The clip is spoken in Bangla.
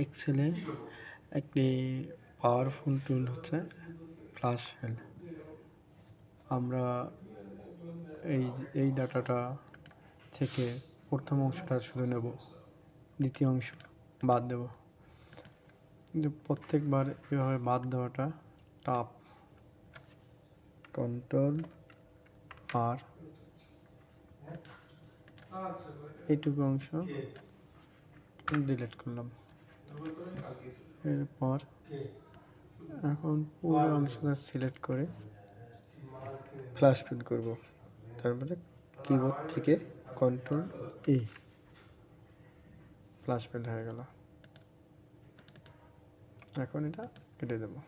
এক্সেলে একটি পাওয়ারফুল টুল হচ্ছে ফ্ল্যাশ ফিল। আমরা এই ডাটাটা থেকে প্রথম অংশটা শুধু নেব, দ্বিতীয় অংশ বাদ দেব। কিন্তু প্রত্যেকবার এভাবে বাদ দেওয়াটা টাফ। কন্ট্রোল আর এইটুকু অংশ ডিলিট করলাম। এরপর এখন পুরো অংশটা সিলেক্ট করে ফ্ল্যাশ ফিল করব। তারপরে কিবোর্ড থেকে কন্ট্রোল ই, ফ্ল্যাশ ফিল হয়ে গেল। এখন এটা কেটে দেবো।